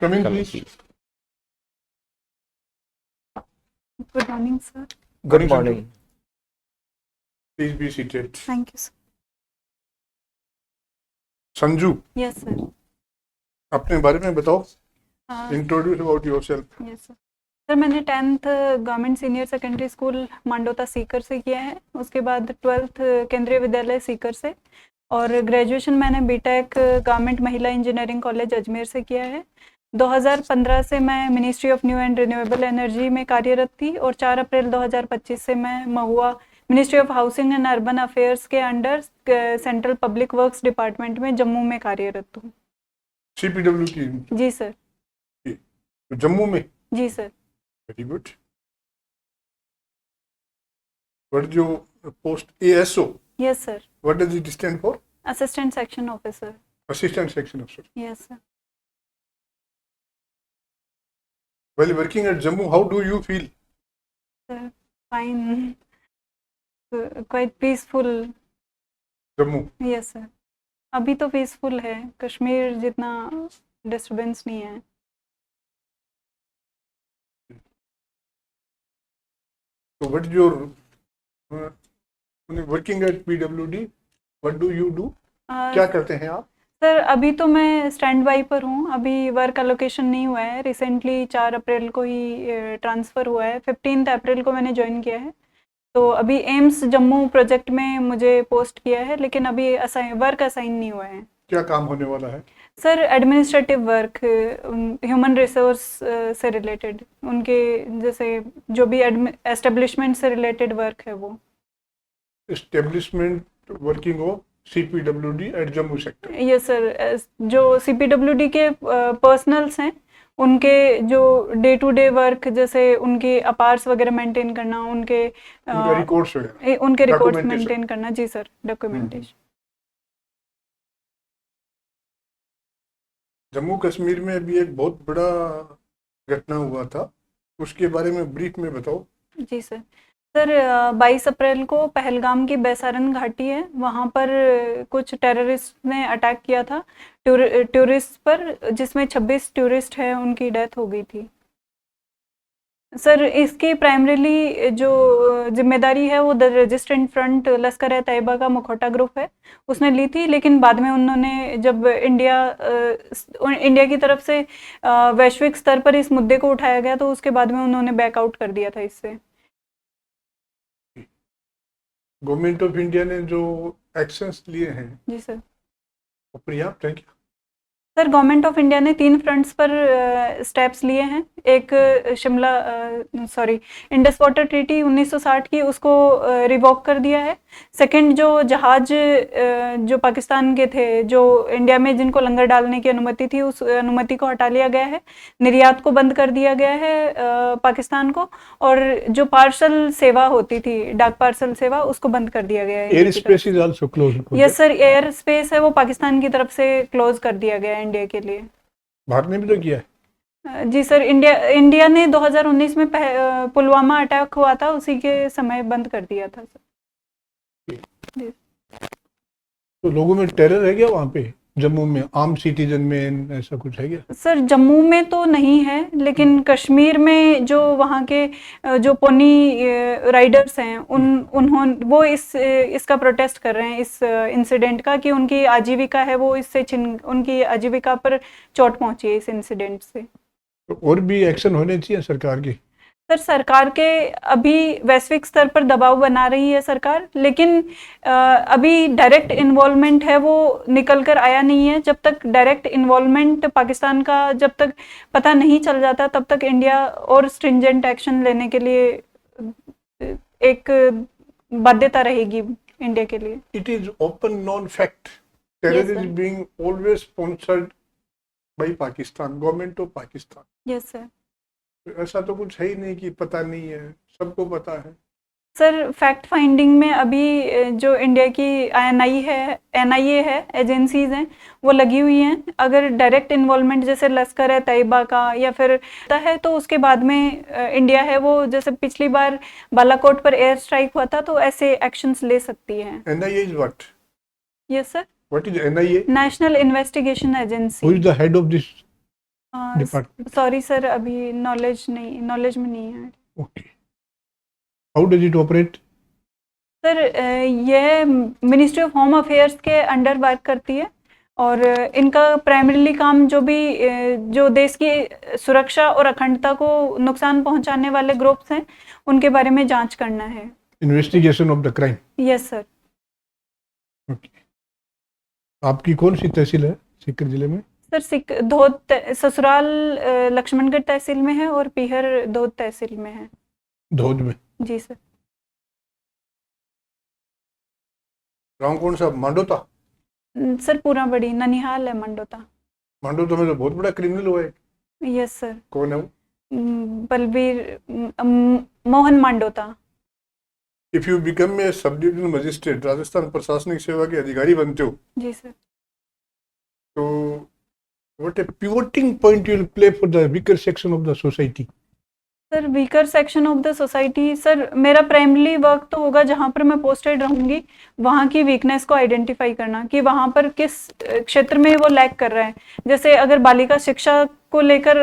Come in, Come in, please. please. Good morning, sir. Good Morning, morning. Please be seated. Thank you, sir. Sanju, Yes, sir. अपने बारे में बताओ. Uh, Introduce about yourself. yes, sir. Sir मैंने 10th government senior secondary school Mandota Sikar से किया है. उसके बाद 12th केंद्रीय विद्यालय सीकर से और ग्रेजुएशन मैंने BTech government Mahila engineering college Ajmer से किया है. 2015 से मैं ministry of new and renewable energy में कार्यरत थी और 4 अप्रैल 2025 से मैं महुआ ministry of housing and urban affairs के under central public works department में जम्मू में कार्यरत हूँ. CPW की. जी सर. तो जम्मू में. जी sir. Very good. What is your post? ASO. Yes sir. What does it stand for? Assistant section officer. Assistant Section Officer. Yes sir. While working at Jammu, how do you feel? Sir fine. Quite peaceful. Jammu. Yes sir. अभी तो peaceful है. कश्मीर जितना disturbance नहीं है. So what is your working at PWD? What do you do? क्या करते हैं आप? सर अभी तो मैं स्टैंड बाई पर हूँ. अभी वर्क एलोकेशन नहीं हुआ है. रिसेंटली 4 अप्रैल को ही ट्रांसफ़र हुआ है. 15 अप्रैल को मैंने ज्वाइन किया है. तो अभी एम्स जम्मू प्रोजेक्ट में मुझे पोस्ट किया है, लेकिन अभी वर्क असाइन नहीं हुआ है. क्या काम होने वाला है? Sir administrative work, human resource से रिलेटेड, उनके जैसे जो भी एस्टेब्लिशमेंट से रिलेटेड वर्क है वो. Establishment working of CPWD at Jammu sector. Yes sir. जो CPWD के पर्सनल्स हैं उनके जो डे टू डे वर्क, जैसे उनके अपार्स वगैरह मेंटेन करना, उनके रिकॉर्ड्स वगैरह, उनके रिकॉर्ड्स Documentation. मेंटेन करना. जी सर. डॉक्यूमेंटेशन. जम्मू कश्मीर में अभी एक बहुत बड़ा घटना हुआ था, उसके बारे में ब्रीफ में बताओ. जी सर. सर 22 अप्रैल को पहलगाम की बैसारन घाटी है, वहाँ पर कुछ टेररिस्ट ने अटैक किया था टूरिस्ट पर, जिसमें 26 टूरिस्ट हैं उनकी डेथ हो गई थी. सर इसकी प्राइमरीली जो जिम्मेदारी है वो द रेजिस्टेंट फ्रंट लश्कर ए तैयबा का मुखौटा ग्रुप है, उसने ली थी. लेकिन बाद में उन्होंने जब इंडिया की तरफ से वैश्विक स्तर पर इस मुद्दे को उठाया गया, तो उसके बाद में उन्होंने बैकआउट कर दिया था इससे. गवर्नमेंट ऑफ इंडिया ने जो एक्शंस लिए हैं जी सर. वो पर्याप्त है क्या? सर गवर्नमेंट ऑफ इंडिया ने 3 फ्रंट्स पर स्टेप्स लिए हैं. एक इंडस वाटर ट्रीटी 1960 की, उसको रिवॉक कर दिया है. सेकंड, जो जहाज जो पाकिस्तान के थे, जो इंडिया में जिनको लंगर डालने की अनुमति थी, उस अनुमति को हटा लिया गया है. निर्यात को बंद कर दिया गया है पाकिस्तान को. और जो पार्सल सेवा होती थी, डाक पार्सल सेवा, उसको बंद कर दिया गया है. Air space is also close. Yes sir. Air space है वो पाकिस्तान की तरफ से क्लोज कर दिया गया है इंडिया के लिए. भारत ने भी तो किया है. जी सर. इंडिया ने 2019 में पुलवामा अटैक हुआ था, उसी के समय बंद कर दिया था सर. तो लोगों में टेरर है क्या वहाँ पे जम्मू में, आम सिटीजन में ऐसा कुछ है क्या? सर जम्मू में तो नहीं है, लेकिन कश्मीर में जो वहाँ के जो पोनी राइडर्स हैं, उन्होंने वो इसका प्रोटेस्ट कर रहे हैं, इस इंसिडेंट का, कि उनकी आजीविका है वो इससे उनकी आजीविका पर चोट पहुँची है इस इंसिडेंट से. तो और भी एक्शन होने चाहिए सरकार की. सर सरकार के अभी वैश्विक स्तर पर दबाव बना रही है सरकार, लेकिन अभी डायरेक्ट इन्वॉल्वमेंट है वो निकल कर आया नहीं है. जब तक डायरेक्ट इन्वॉल्वमेंट पाकिस्तान का जब तक पता नहीं चल जाता, तब तक इंडिया और स्ट्रिंजेंट एक्शन लेने के लिए एक बाध्यता रहेगी इंडिया के लिए. It is open known fact. Terror is being always sponsored by Pakistan, government of Pakistan. Yes sir. ऐसा तो कुछ है ही नहीं कि पता नहीं है, सबको पता है. सर फैक्ट फाइंडिंग में अभी जो इंडिया की NIA है, एजेंसीज हैं, वो लगी हुई हैं. अगर डायरेक्ट इन्वॉल्वमेंट जैसे लश्कर है तैयबा का या फिर है, तो उसके बाद में इंडिया है वो, जैसे पिछली बार बालाकोट पर एयर स्ट्राइक हुआ था, तो ऐसे एक्शंस ले सकती है. NIA is what? Yes sir. What is NIA? National investigation agency. Who is the head of this department? Sorry sir, अभी नॉलेज में नहीं है। Okay, how does it operate? Sir ये मिनिस्ट्री ऑफ होम अफेयर्स के under work करती है और इनका प्राइमरीली काम जो देश की सुरक्षा और अखंडता को नुकसान पहुंचाने वाले ग्रुप्स हैं उनके बारे में जांच करना है। Investigation of the crime. Yes sir. Okay, आपकी कौन सी तहसील है सीकर जिले में? सर धोद ससुराल लक्ष्मणगढ़ तहसील में है और पीहर धोद तहसील में है। धोद में? जी सर। गाँव कौन सा? मांडोता? सर पूरा बड़ी ननिहाल है मंडोता। मांडोता में तो बहुत बड़ा क्रिमिनल हुआ है। Yes sir. कौन है वो? Balbir Mohan Mandota. If you become a sub divisional magistrate, Rajasthan प्रशासनिक सेवा के अधिकारी बनते हो, जी सर, तो what a pivoting point you will play for the weaker section of the society? Sir weaker section of the society, sir मेरा प्राइमरी वर्क तो होगा जहाँ पर मैं पोस्टेड रहूंगी वहाँ की वीकनेस को आइडेंटिफाई करना कि वहाँ पर किस क्षेत्र में वो लैग कर रहा है। जैसे अगर बालिका शिक्षा को लेकर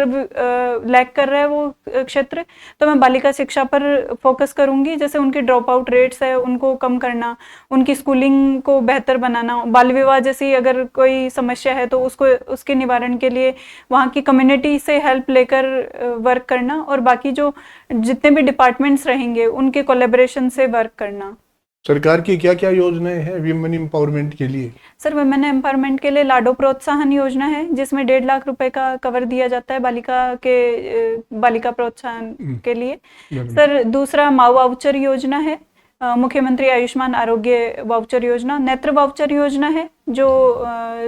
लैग कर रहा है वो क्षेत्र, तो मैं बालिका शिक्षा पर फोकस करूंगी। जैसे उनकी ड्रॉप आउट रेट्स है उनको कम करना, उनकी स्कूलिंग को बेहतर बनाना, बाल विवाह जैसी अगर कोई समस्या है तो उसके निवारण के लिए वहाँ की कम्युनिटी से हेल्प लेकर वर्क करना, और बाकी जो जितने भी डिपार्टमेंट्स रहेंगे उनके कोलैबोरेशन से वर्क करना। सरकार की क्या क्या योजनाएं हैं विमेन एम्पावरमेंट के लिए? सर वुमेन एम्पावरमेंट के लिए लाडो प्रोत्साहन योजना है जिसमें 1.5 लाख रुपए का कवर दिया जाता है बालिका प्रोत्साहन के लिए। सर दूसरा माँ वाउचर योजना है, मुख्यमंत्री आयुष्मान आरोग्य वाउचर योजना। नेत्र वाउचर योजना है जो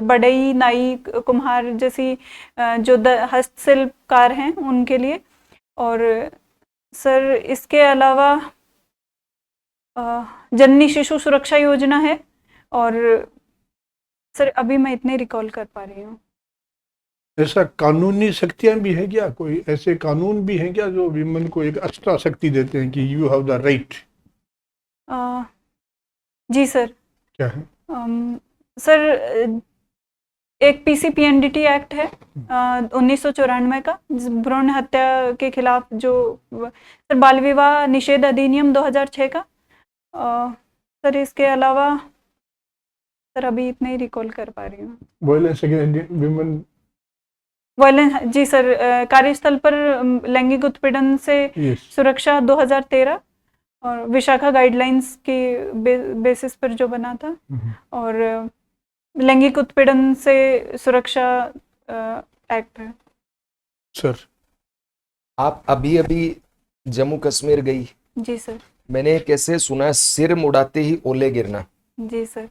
बढ़ई, नाई, कुम्हार जैसी जो हस्तशिल्पकार हैं उनके लिए। और सर इसके अलावा जननी शिशु सुरक्षा योजना है। और सर अभी मैं इतने रिकॉल कर पा रही हूँ। ऐसा कानूनी शक्तियां भी है क्या? कोई ऐसे कानून भी हैं क्या जो विमेन को एक एक्स्ट्रा शक्ति देते हैं कि यू हैव द राइट? जी सर। क्या है? सर एक पीसीपीएनडीटी एक्ट है 1994 का भ्रूण हत्या के खिलाफ, जो सर बाल विवाह निषेध अधिनियम 2006 का। सर इसके अलावा सर अभी इतने ही रिकॉल कर पा रही हूँ। Violence against women? वायलेंस, जी सर, कार्यस्थल पर लैंगिक उत्पीड़न से सुरक्षा 2013 और विशाखा गाइडलाइंस के बेसिस पर जो बना था, और लैंगिक उत्पीड़न से सुरक्षा एक्ट है। सर आप अभी अभी जम्मू कश्मीर गई? जी सर। मैंने कैसे सुना सिर मुड़ाते ही ओले गिरना। जी सर।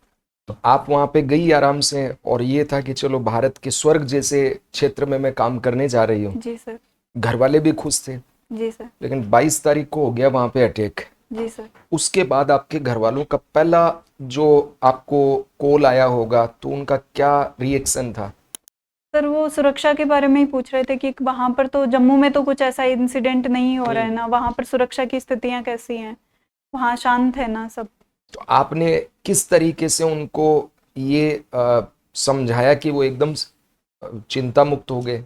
तो आप वहां पे गई आराम से, और ये था कि चलो भारत के स्वर्ग जैसे क्षेत्र में मैं काम करने जा रही हूँ। जी सर। घर वाले भी खुश थे। जी सर। लेकिन 22 तारीख को हो गया वहां पे अटैक। जी सर। उसके बाद आपके घर वालों का पहला जो आपको कॉल आया होगा तो उनका क्या रिएक्शन था? सर वो सुरक्षा के बारे में ही पूछ रहे थे कि वहां पर तो जम्मू में तो कुछ ऐसा इंसिडेंट नहीं हो रहा है ना, वहां पर सुरक्षा की स्थितियां कैसी हैं, वहां शांत है ना सब। तो आपने किस तरीके से उनको ये समझाया कि वो एकदम चिंता मुक्त हो गए?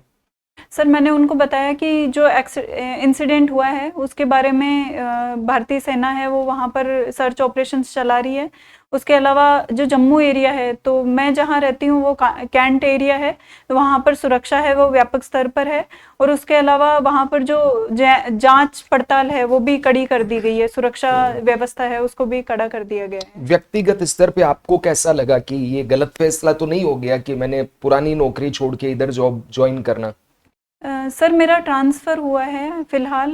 सर मैंने उनको बताया कि जो इंसिडेंट हुआ है उसके बारे में भारतीय सेना है वो वहाँ पर सर्च ऑपरेशंस चला रही है। उसके अलावा जो जम्मू एरिया है, तो मैं जहाँ रहती हूँ वो कैंट एरिया है, तो वहाँ पर सुरक्षा है वो व्यापक स्तर पर है। और उसके अलावा वहाँ पर जो जांच पड़ताल है वो भी कड़ी कर दी गई है, सुरक्षा व्यवस्था है उसको भी कड़ा कर दिया गया है। व्यक्तिगत स्तर पे आपको कैसा लगा कि ये गलत फैसला तो नहीं हो गया कि मैंने पुरानी नौकरी छोड़ के इधर जॉब ज्वाइन करना? सर मेरा ट्रांसफ़र हुआ है फिलहाल,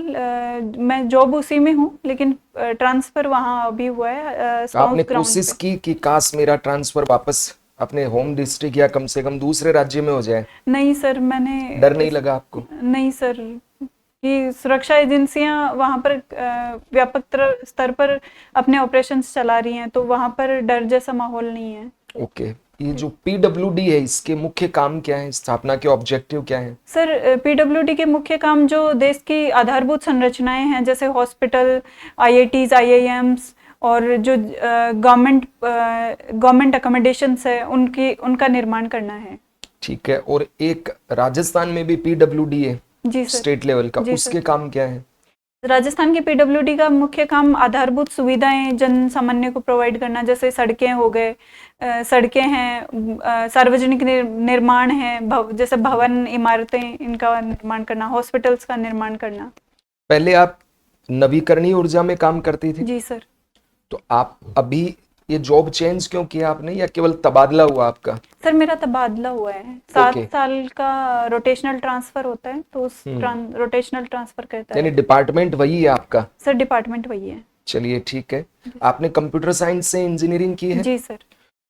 मैं जॉब उसी में हूँ लेकिन ट्रांसफ़र वहाँ अभी हुआ है। आपने कोशिश की कि काश मेरा ट्रांसफर वापस अपने होम डिस्ट्रिक्ट या कम से कम दूसरे राज्य में हो जाए? नहीं सर, मैंने डर नहीं लगा आपको? नहीं सर, कि सुरक्षा एजेंसियां वहाँ पर व्यापक स्तर पर अपने ऑपरेशंस चला रही हैं, तो वहाँ पर डर जैसा माहौल नहीं है। ओके। ये जो पीडब्ल्यूडी है इसके मुख्य काम क्या है, स्थापना के ऑब्जेक्टिव क्या है? सर पीडब्ल्यूडी के मुख्य काम जो देश की आधारभूत संरचनाएं हैं जैसे हॉस्पिटल, आईआईटीज, आईआईएम्स और जो गवर्नमेंट अकोमोडेशंस है उनका निर्माण करना है। ठीक है, और एक राजस्थान में भी पीडब्ल्यूडी है जी सर। स्टेट लेवल का, जी उसके सर। काम क्या है? राजस्थान के पीडब्ल्यूडी का मुख्य काम आधारभूत सुविधाएं जन सामान्य को प्रोवाइड करना, जैसे सड़कें हो गए, सड़कें हैं, सार्वजनिक निर्माण है, जैसे भवन इमारतें, इनका निर्माण करना, हॉस्पिटल्स का निर्माण करना। पहले आप नवीकरणीय ऊर्जा में काम करती थी, जी सर। तो आप अभी ये जॉब चेंज क्यों किया आपने, या केवल तबादला हुआ आपका? सर मेरा तबादला हुआ है, 7 Okay. साल का रोटेशनल ट्रांसफर होता है, तो उस रोटेशनल ट्रांसफर करता यानी है। डिपार्टमेंट वही है आपका? सर डिपार्टमेंट वही है। चलिए ठीक है। आपने कंप्यूटर साइंस से इंजीनियरिंग की है, जी सर।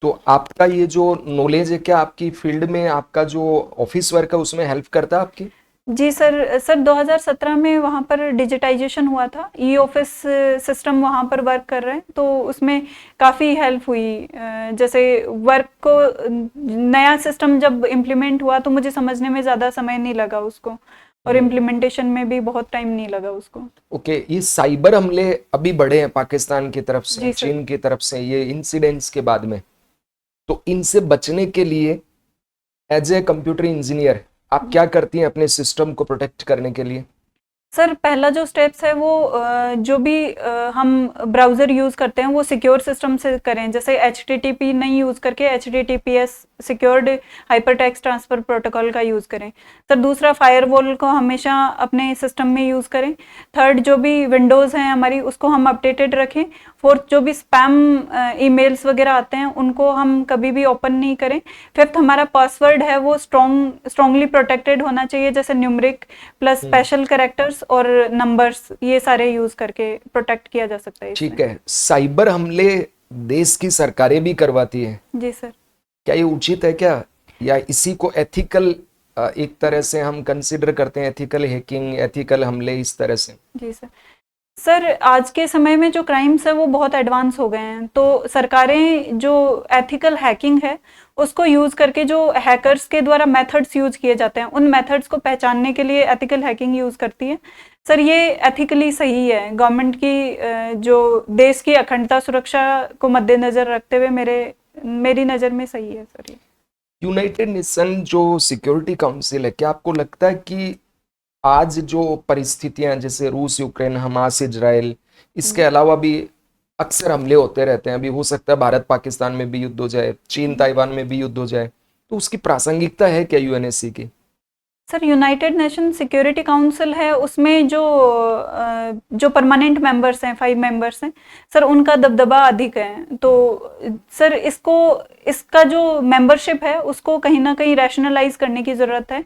तो आपका ये जो नॉलेज है, क्या आपकी फील्ड में आपका जो ऑफिस वर्क है उसमें हेल्प करता है आपकी? जी सर। सर 2017 में वहाँ पर डिजिटाइजेशन हुआ था, ई ऑफिस सिस्टम वहाँ पर वर्क कर रहे हैं, तो उसमें काफ़ी हेल्प हुई। जैसे वर्क को नया सिस्टम जब इम्प्लीमेंट हुआ तो मुझे समझने में ज़्यादा समय नहीं लगा उसको, और इम्प्लीमेंटेशन में भी बहुत टाइम नहीं लगा उसको। ओके, ये साइबर हमले अभी बढ़े हैं पाकिस्तान की तरफ से, जी सर। चीन की तरफ से, ये इंसिडेंट्स के बाद में, तो इनसे बचने के लिए एज ए कंप्यूटर इंजीनियर आप क्या करती हैं अपने सिस्टम को प्रोटेक्ट करने के लिए? सर पहला जो स्टेप्स है वो जो भी हम ब्राउज़र यूज़ करते हैं वो सिक्योर सिस्टम से करें, जैसे HTTP नहीं यूज़ करके HTTPS secured hyper text transfer protocol का यूज़ करें। सर दूसरा, फायरवॉल को हमेशा अपने सिस्टम में यूज़ करें। थर्ड, जो भी विंडोज़ हैं हमारी उसको हम अपडेटेड रखें। फोर्थ, जो भी स्पैम ईमेल्स वगैरह आते हैं उनको हम कभी भी ओपन नहीं करें। फिफ्थ, हमारा पासवर्ड है वो स्ट्रांगली प्रोटेक्टेड होना चाहिए, जैसे न्यूमरिक प्लस स्पेशल कैरेक्टर्स और नंबर्स, ये सारे यूज करके प्रोटेक्ट किया जा सकता है। ठीक है, साइबर हमले देश की सरकारें भी करवाती है, जी सर। क्या ये उचित है क्या, या इसी को एथिकल एक तरह से हम कंसिडर करते हैं, एथिकल हैकिंग, एथिकल हमले, इस तरह से? जी सर। सर आज के समय में जो क्राइम्स है वो बहुत एडवांस हो गए हैं, तो सरकारें जो एथिकल हैकिंग है उसको यूज करके, जो हैकर्स के द्वारा मेथड्स यूज किए जाते हैं उन मेथड्स को पहचानने के लिए एथिकल हैकिंग यूज करती है। सर ये एथिकली सही है, गवर्नमेंट की जो देश की अखंडता सुरक्षा को मद्देनजर रखते हुए मेरी नज़र में सही है सर ये। यूनाइटेड नेशन जो सिक्योरिटी काउंसिल है, क्या आपको लगता है कि आज जो परिस्थितियां, जैसे रूस यूक्रेन, हमास इजराइल, इसके अलावा भी अक्सर हमले होते रहते हैं, अभी हो सकता है भारत पाकिस्तान में भी युद्ध हो जाए, चीन ताइवान में भी युद्ध हो जाए, तो उसकी प्रासंगिकता है क्या यूएनएससी की? Sir United nation security council है, उसमें जो परमानेंट मेंबर्स हैं, 5 मेंबर्स हैं सर, उनका दबदबा अधिक है। तो सर इसका जो मेंबरशिप है उसको कहीं ना कहीं रैशनलाइज करने की ज़रूरत है।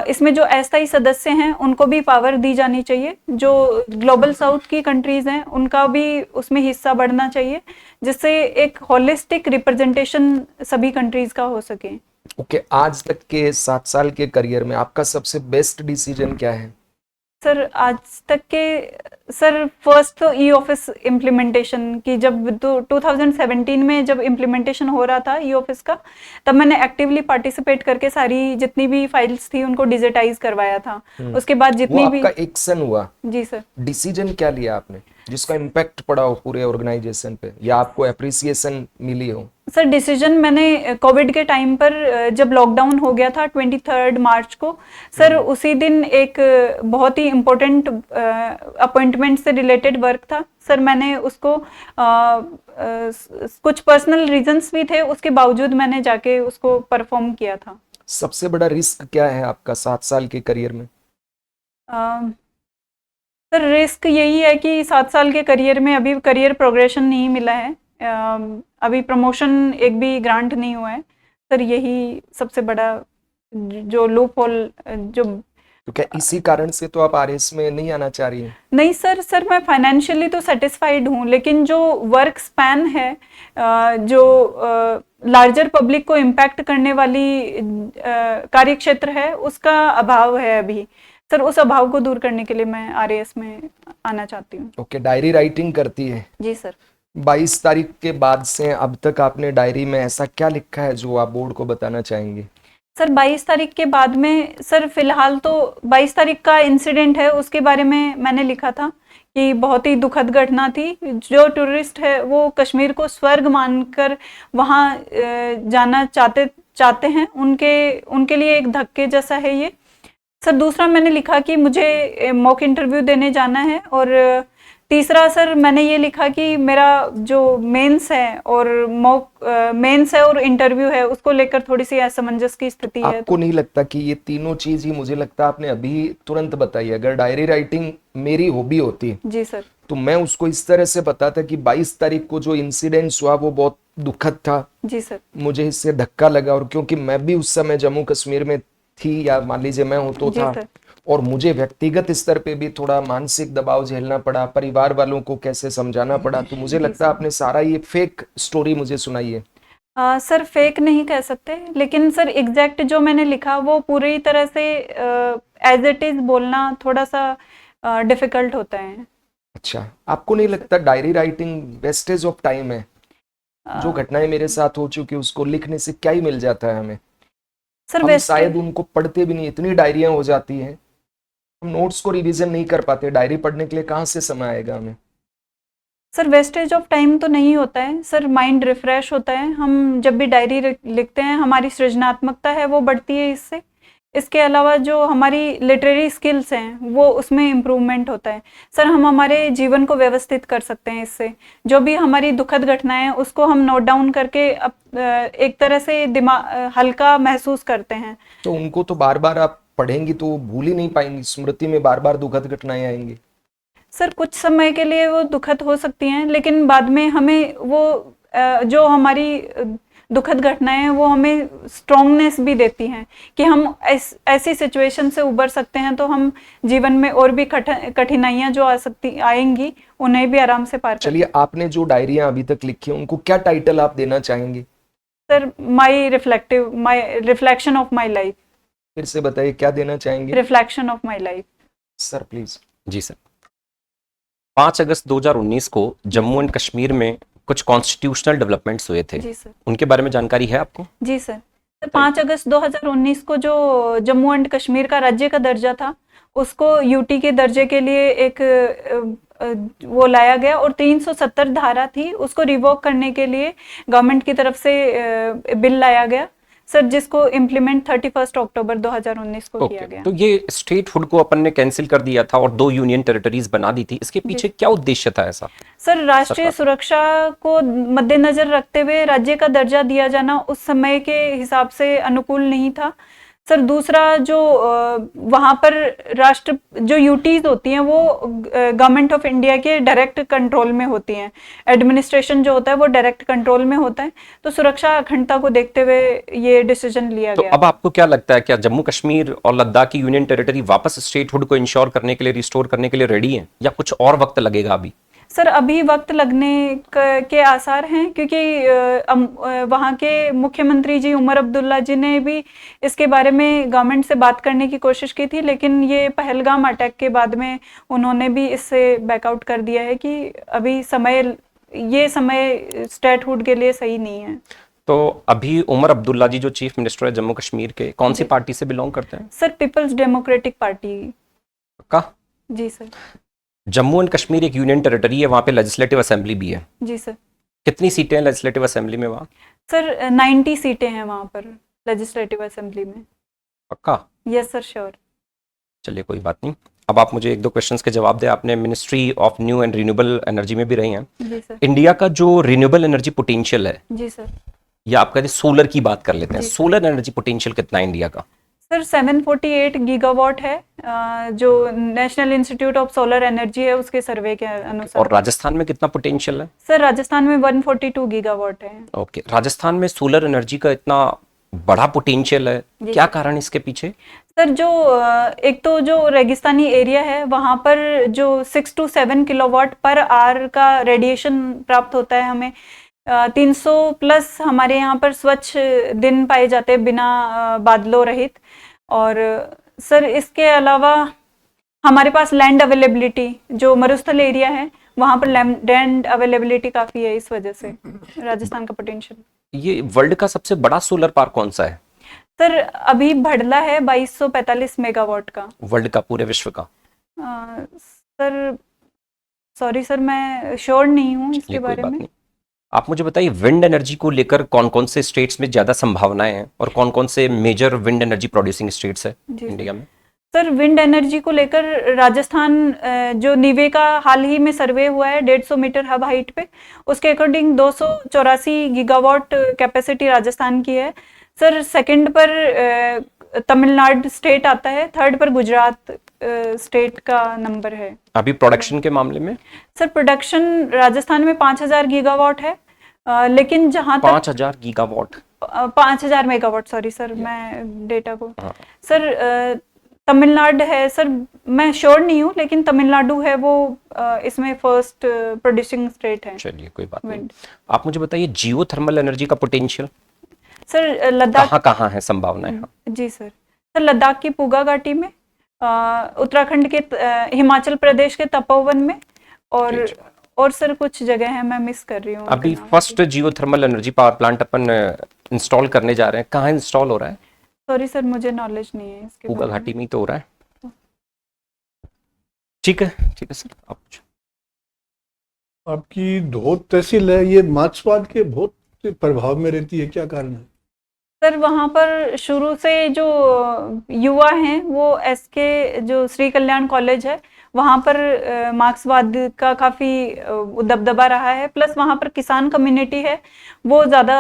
इसमें जो अस्थायी सदस्य हैं उनको भी पावर दी जानी चाहिए, जो ग्लोबल साउथ की कंट्रीज़ हैं उनका भी उसमें हिस्सा बढ़ना चाहिए, जिससे एक होलिस्टिक रिप्रेजेंटेशन सभी कंट्रीज़ का हो सके। ओके, आज तक के 7 साल के करियर में आपका सबसे बेस्ट डिसीजन क्या है? सर आज तक के सर फर्स्ट तो ई ऑफिस इम्प्लीमेंटेशन की, जब 2017 में जब इम्प्लीमेंटेशन हो रहा था ई ऑफिस का, तब मैंने एक्टिवली पार्टिसिपेट करके सारी जितनी भी फाइल्स थी उनको डिजिटाइज करवाया था। उसके बाद जितनी वो भी आपका एक्शन हुआ, जी सर। डिसीजन क्या लिया आपने जिसका इम्पैक्ट पड़ा हो पूरे ऑर्गेनाइजेशन पे, या आपको एप्रिसिएशन मिली हो? सर डिसीजन मैंने कोविड के टाइम पर जब लॉकडाउन हो गया था 23 मार्च को, सर उसी दिन एक बहुत ही इम्पोर्टेंट अपॉइंटमेंट से रिलेटेड वर्क था सर, मैंने उसको कुछ पर्सनल रीजंस भी थे, उसके बावजूद मैंने जाके उसको परफॉर्म किया था। सबसे बड़ा रिस्क क्या है आपका 7 साल के करियर में? सर रिस्क यही है कि 7 साल के करियर में अभी करियर प्रोग्रेशन नहीं मिला है, अभी प्रमोशन एक भी ग्रांट नहीं हुआ है सर, यही सबसे बड़ा जो लूप होल जो। तो क्या इसी कारण से तो आप आरएस में नहीं आना चाह रही हैं? नहीं सर मैं फाइनेंशियली तो सेटिस्फाइड हूँ, लेकिन जो वर्क स्पैन है, जो लार्जर पब्लिक को इम्पैक्ट करने वाली कार्य क्षेत्र है, उसका अभाव है अभी सर। उस अभाव को दूर करने के लिए मैं आरएएस में आना चाहती हूँ। ओके, डायरी राइटिंग करती है? जी सर। 22 तारीख के बाद से अब तक आपने डायरी में ऐसा क्या लिखा है जो आप बोर्ड को बताना चाहेंगे? सर 22 तारीख के बाद में सर फिलहाल तो 22 तारीख का इंसिडेंट है, उसके बारे में मैंने लिखा था कि बहुत ही दुखद घटना थी। जो टूरिस्ट है वो कश्मीर को स्वर्ग मानकर वहाँ जाना चाहते चाहते हैं उनके लिए एक धक्के जैसा है ये। सर दूसरा मैंने लिखा कि मुझे मॉक इंटरव्यू देने जाना है, और तीसरा सर मैंने ये लिखा कि मेरा जो मेंस है और इंटरव्यू है उसको लेकर थोड़ी सी असमंजस की स्थिति है। आपको नहीं लगता कि ये तीनों चीज ही, मुझे लगता है आपने अभी तुरंत बताई, अगर डायरी राइटिंग मेरी हॉबी होती जी सर। तो मैं उसको इस तरह से बताता कि 22 तारीख को जो इंसिडेंट्स हुआ वो बहुत दुखद था, जी सर। मुझे इससे धक्का लगा, और क्योंकि मैं भी उस समय जम्मू कश्मीर में थी, या मान लीजिए मैं हूं तो जी था, सर। और मुझे व्यक्तिगत स्तर पे भी थोड़ा मानसिक दबाव झेलना पड़ा, परिवार वालों को कैसे समझाना पड़ा, तो मुझे लगता है आपने सारा ये फेक स्टोरी मुझे सुनाई है। सर फेक नहीं कह सकते, लेकिन सर एग्जैक्ट जो मैंने लिखा वो पूरी तरह से एज इट इज बोलना थोड़ा सा डिफिकल्ट होता है। अच्छा, आपको नहीं लगता diary writing wastage of time है? जो घटनाएं मेरे साथ हो चुकी उसको लिखने से क्या ही मिल जाता है हमें? सर हम शायद उनको पढ़ते भी नहीं, इतनी डायरियां हो जाती हैं, हम नोट्स को रिवीजन नहीं कर पाते, डायरी पढ़ने के लिए कहाँ से समय आएगा हमें? सर वेस्टेज ऑफ टाइम तो नहीं होता है सर, माइंड रिफ्रेश होता है। हम जब भी डायरी लिखते हैं हमारी सृजनात्मकता है वो बढ़ती है इससे। इसके अलावा जो हमारी लिटरेरी स्किल्स हैं वो उसमें इम्प्रूवमेंट होता है। सर हम हमारे जीवन को व्यवस्थित कर सकते हैं इससे। जो भी हमारी दुखद घटनाएं हैं उसको हम नोट डाउन करके एक तरह से दिमाग हल्का महसूस करते हैं। तो उनको तो बार बार आप पढ़ेंगी तो भूल ही नहीं पाएंगी, स्मृति में बार बार दुखद घटनाएं आएंगी। सर कुछ समय के लिए वो दुखद हो सकती हैं, लेकिन बाद में हमें वो जो हमारी दुखद घटनाएं हैं वो हमें स्ट्रॉन्गनेस भी देती हैं कि हम ऐसी सिचुएशन से उबर सकते हैं, तो हम जीवन में और भी कठिनाइयां जो आएंगी उन्हें भी आराम से पार कर। चलिए, आपने जो डायरियां अभी तक लिखी हैं उनको क्या टाइटल आप देना चाहेंगे? Sir my reflection of my life. फिर से बताइए, क्या देना चाहेंगे? Reflection of my life. Sir please. जी सर। 5 अगस्त 2019 को जम्मू एंड कश्मीर में कुछ कॉन्स्टिट्यूशनल डेवलपमेंट्स हुए थे। जी सर। उनके बारे में जानकारी है आपको? जी सर। 5 अगस्त 2019 को जो जम्मू एंड कश्मीर का राज्य का दर्जा था उसको यूटी के दर्जे के लिए एक वो लाया गया, और 370 धारा थी उसको रिवोक करने के लिए गवर्नमेंट की तरफ से बिल लाया गया सर, जिसको इम्प्लीमेंट 31 अक्टूबर 2019 को किया गया। तो ये स्टेटहुड को अपन ने कैंसिल कर दिया था और 2 यूनियन टेरिटरीज बना दी थी, इसके पीछे क्या उद्देश्य था ऐसा? सर राष्ट्रीय सुरक्षा को मद्देनजर रखते हुए राज्य का दर्जा दिया जाना उस समय के हिसाब से अनुकूल नहीं था सर। दूसरा जो वहाँ पर जो यूटीज होती हैं वो गवर्नमेंट ऑफ इंडिया के डायरेक्ट कंट्रोल में होती हैं, एडमिनिस्ट्रेशन जो होता है वो डायरेक्ट कंट्रोल में होता है, तो सुरक्षा अखंडता को देखते हुए ये डिसीजन लिया गया। तो अब आपको क्या लगता है, क्या जम्मू कश्मीर और लद्दाख की यूनियन टेरिटरी वापस स्टेटहुड को इंश्योर करने के लिए, रिस्टोर करने के लिए रेडी है, या कुछ और वक्त लगेगा अभी? सर अभी वक्त लगने के आसार हैं, क्योंकि वहाँ के मुख्यमंत्री जी उमर अब्दुल्ला जी ने भी इसके बारे में गवर्नमेंट से बात करने की कोशिश की थी, लेकिन ये पहलगाम अटैक के बाद में उन्होंने भी इससे बैकआउट कर दिया है कि अभी ये समय स्टेटहुड के लिए सही नहीं है। तो अभी उमर अब्दुल्ला जी जो चीफ मिनिस्टर है जम्मू कश्मीर के, कौन सी पार्टी से बिलोंग करते हैं? सर पीपल्स डेमोक्रेटिक पार्टी का। जी सर। जम्मू एंड कश्मीर एक यूनियन टेरिटरी है, वहाँ पे लेजिस्लेटिव असेंबली भी है। जी सर। कितनी सीटें हैं लेजिस्लेटिव असेंबली में वहाँ? सर 90 सीटें हैं वहाँ पर लेजिस्लेटिव असेंबली में। पक्का? Yes sir, sure. चलिए कोई बात नहीं। अब आप मुझे 1-2 क्वेश्चंस के जवाब दें। आपने ministry of new and renewable energy में भी रही हैं। जी सर। इंडिया का जो रिन्यूएबल एनर्जी पोटेंशियल है, जी सर, या आप कहते हैं सोलर की बात कर लेते हैं, जी। सोलर एनर्जी पोटेंशियल कितना है इंडिया का? सर 748 गीगावाट है, जो national institute of solar energy है उसके सर्वे के अनुसार। और राजस्थान में कितना पोटेंशियल है? सर राजस्थान में 142 गीगावाट है। ओके, राजस्थान में सोलर एनर्जी का इतना बड़ा पोटेंशियल है, जी। क्या कारण इसके पीछे? सर जो एक तो जो रेगिस्तानी एरिया है वहाँ पर जो 6 to 7 किलोवाट पर आवर का रेडिएशन प्राप्त होता है हमें। 300 प्लस हमारे यहाँ पर स्वच्छ दिन पाए जाते हैं बिना बादलों रहित। और सर इसके अलावा हमारे पास लैंड अवेलेबिलिटी, जो मरुस्थल एरिया है वहाँ पर लैंड अवेलेबिलिटी काफ़ी है, इस वजह से राजस्थान का पोटेंशियल। ये वर्ल्ड का सबसे बड़ा सोलर पार्क कौन सा है? सर अभी भड़ला है 2245 मेगावाट का। वर्ल्ड का, पूरे विश्व का? सर सॉरी सर, मैं श्योर नहीं हूँ इसके ये कोई बारे बात में। नहीं। आप मुझे बताइए विंड एनर्जी को लेकर कौन कौन से स्टेट्स में ज्यादा संभावनाएं हैं और कौन कौन से major wind energy producing states है जी सर। इंडिया में? सर विंड एनर्जी को लेकर राजस्थान जो नीवे का हाल ही में सर्वे हुआ है 150 मीटर हब हाइट पे, उसके अकॉर्डिंग 284 गीगावाट कैपेसिटी राजस्थान की है। सर सेकंड पर तमिलनाडु स्टेट आता है, थर्ड पर गुजरात स्टेट का नंबर है। अभी प्रोडक्शन के मामले में सर प्रोडक्शन राजस्थान में 5000 गीगावाट है, लेकिन जहां तक 5000 गीगावाट 5000 मेगावाट, सॉरी सर मैं डेटा को हाँ। सर तमिलनाडु है सर, मैं श्योर नहीं हूँ, लेकिन तमिलनाडु है वो इसमें फर्स्ट प्रोड्यूसिंग स्टेट है। चलिए कोई बात नहीं। Wind। आप मुझे बताइए जियो थर्मल एनर्जी का पोटेंशियल सर लद्दाख, कहाँ कहाँ है संभावनाएं? जी सर लद्दाख की पूगा घाटी में, उत्तराखंड के हिमाचल प्रदेश के तपोवन में, और सर कुछ जगह है मैं मिस कर रही हूँ। अभी first geothermal energy power plant अपन इंस्टॉल करने जा रहे हैं, कहाँ इंस्टॉल हो रहा है? सॉरी सर मुझे नॉलेज नहीं है इसके पूगा बारे में। घाटी में ही तो हो रहा है। ठीक है सर। आप आपकी धोत तहसील है, ये मार्क्सवाद के बहुत प्रभाव में रहती है, क्या कारण है? सर वहाँ पर शुरू से जो युवा हैं वो एसके जो श्री कल्याण कॉलेज है वहाँ पर मार्क्सवाद का काफ़ी दबदबा रहा है, प्लस वहाँ पर किसान कम्युनिटी है वो ज़्यादा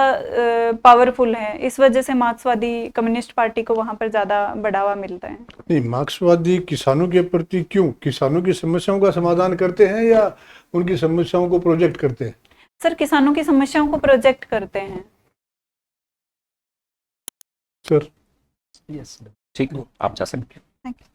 पावरफुल है, इस वजह से मार्क्सवादी कम्युनिस्ट पार्टी को वहाँ पर ज़्यादा बढ़ावा मिलता है। नहीं, मार्क्सवादी किसानों के प्रति क्यों? किसानों की समस्याओं का समाधान करते हैं या उनकी समस्याओं को प्रोजेक्ट करते हैं? सर किसानों की समस्याओं को प्रोजेक्ट करते हैं। Sir yes. ठीक है, आप जा सकते हैं। Thank you.